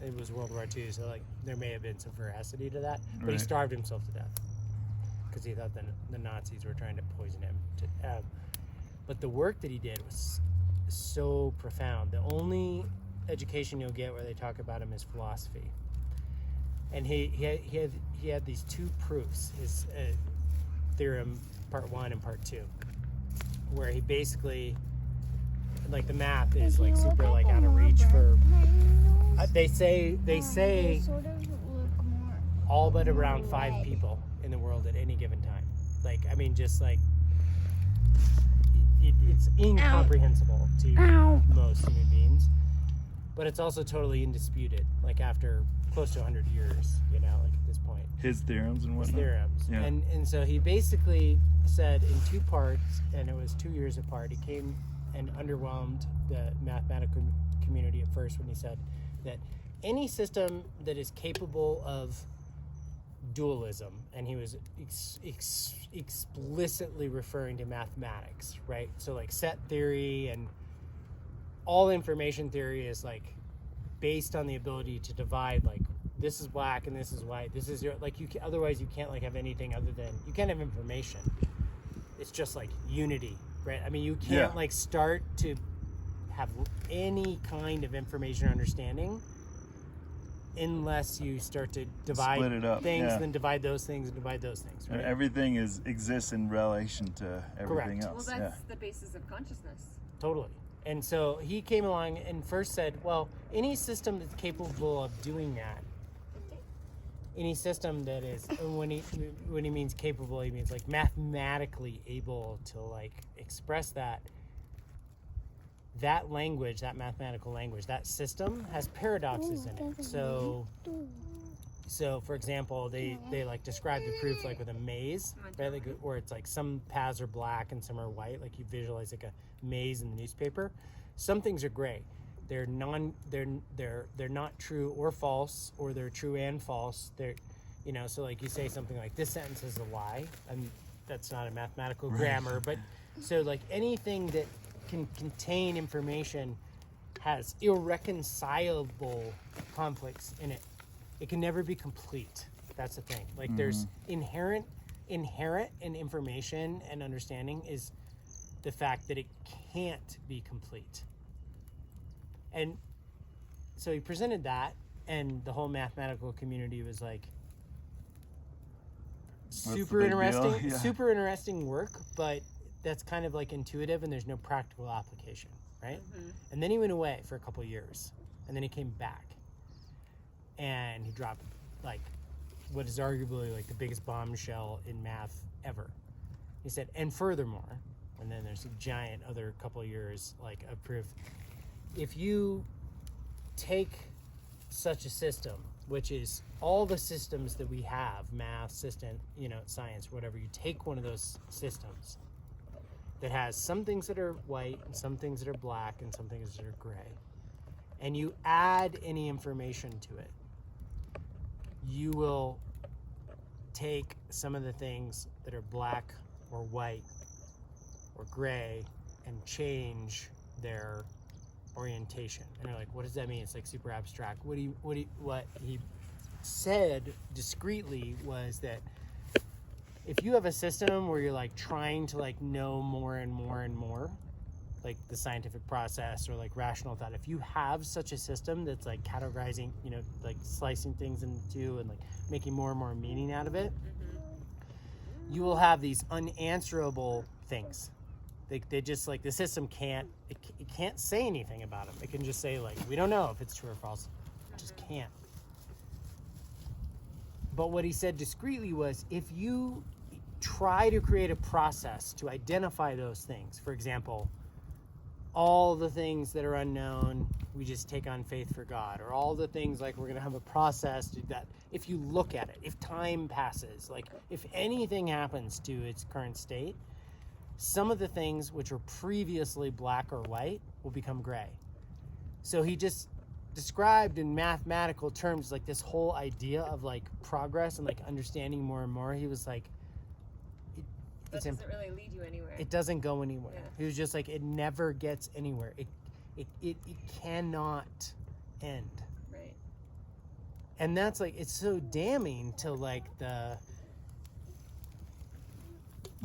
it was World War II, so like there may have been some veracity to that. But he Right. starved himself to death because he thought the Nazis were trying to poison him. But the work that he did was so profound. The only education you'll get where they talk about him is philosophy. And he had these two proofs, his theorem part 1 and part 2, where he basically, like, the math is like super like out of reach for they say all but around 5 people in the world at any given time. Like, I mean, just like it's incomprehensible to most human beings, but it's also totally indisputed, like after close to 100 years, you know, like at this point. His theorems and His whatnot. theorems. Yeah. And so he basically said in 2 parts, and it was 2 years apart, he came and underwhelmed the mathematical community at first when he said that any system that is capable of dualism, and he was explicitly referring to mathematics, right? So like set theory and all information theory is like based on the ability to divide, like this is black and this is white, this is your, like you can, otherwise you can't like have anything other than, you can't have information. It's just like unity, right? I mean, you can't like start to have any kind of information or understanding unless you start to divide Split it up, things, yeah. and then divide those things and divide those things, right? And everything exists in relation to everything Correct. else. Well, that's the basis of consciousness. Totally. And so he came along and first said, well, any system that's capable of doing that, any system that is, when he means capable, he means like mathematically able to like express that language, that mathematical language, that system has paradoxes in it. So for example, they like describe the proof like with a maze, right? Like, or it's like some paths are black and some are white. Like you visualize like a maze in the newspaper. Some things are gray. They're not true or false, or they're true and false. They're, you know, so like you say something like this sentence is a lie, and that's not a mathematical grammar, but so like anything that can contain information has irreconcilable conflicts in it. It can never be complete. That's the thing. Like there's inherent in information and understanding is the fact that it can't be complete. And so he presented that, and the whole mathematical community was like, super interesting, super interesting work, but that's kind of like intuitive and there's no practical application, right? And then he went away for a couple of years, and then he came back, and he dropped like what is arguably like the biggest bombshell in math ever. He said, and furthermore, and then there's a giant other couple of years like of proof. If you take such a system, which is all the systems that we have, math, system, you know, science, whatever, you take one of those systems that has some things that are white and some things that are black and some things that are gray, and you add any information to it, you will take some of the things that are black or white or gray and change their orientation. And you're like, what does that mean? It's like super abstract. What he said discreetly was that if you have a system where you're like trying to like know more and more and more, like the scientific process or like rational thought, if you have such a system that's like categorizing, you know, like slicing things into two and like making more and more meaning out of it, you will have these unanswerable things. They just like, the system can't, it can't say anything about them. It can just say like, we don't know if it's true or false. It just can't. But what he said discreetly was, if you try to create a process to identify those things, for example, all the things that are unknown, we just take on faith for God, or all the things like we're going to have a process to that. If you look at it, if time passes, like if anything happens to its current state, some of the things which were previously black or white will become gray. So he just described in mathematical terms like this whole idea of like progress and like understanding more and more. He was like, That doesn't really lead you anywhere. it doesn't go anywhere. Yeah. He was just like, it never gets anywhere. It cannot end. Right. And that's like, it's so damning to like the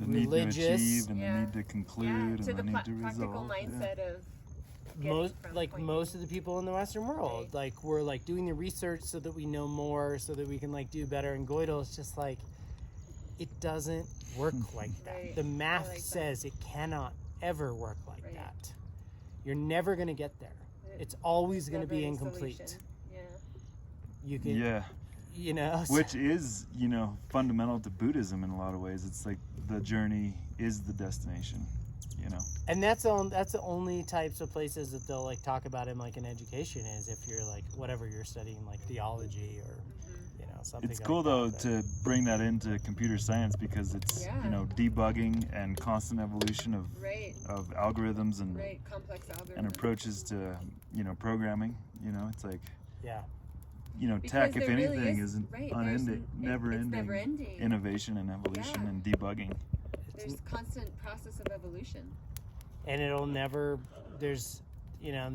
religious, need to achieve and the need to conclude and to the need to practical resolve. mindset of most of the people in the Western world, Right. like we're like doing the research so that we know more, so that we can like do better. And Godel is just like, it doesn't work like that. Right. The math I like says it cannot ever work like Right. that. You're never going to get there. It's always going to be Never any incomplete. solution. Yeah. You can, Yeah. you know, Which is, you know, fundamental to Buddhism in a lot of ways. It's like the journey is the destination, you know. and that's the only types of places that they'll like talk about in like an education is if you're like whatever you're studying, like theology or you know something. It's like cool that, though but- to bring that into computer science because it's Yeah. you know debugging and constant evolution of Right. algorithms and Right. Complex algorithms. and approaches to you know programming. You know, it's like Yeah. you know Because tech, if there really anything, is- is right, unending, it's never-ending. innovation and evolution Yeah. and debugging. There's constant process of evolution. And it'll never. There's, you know.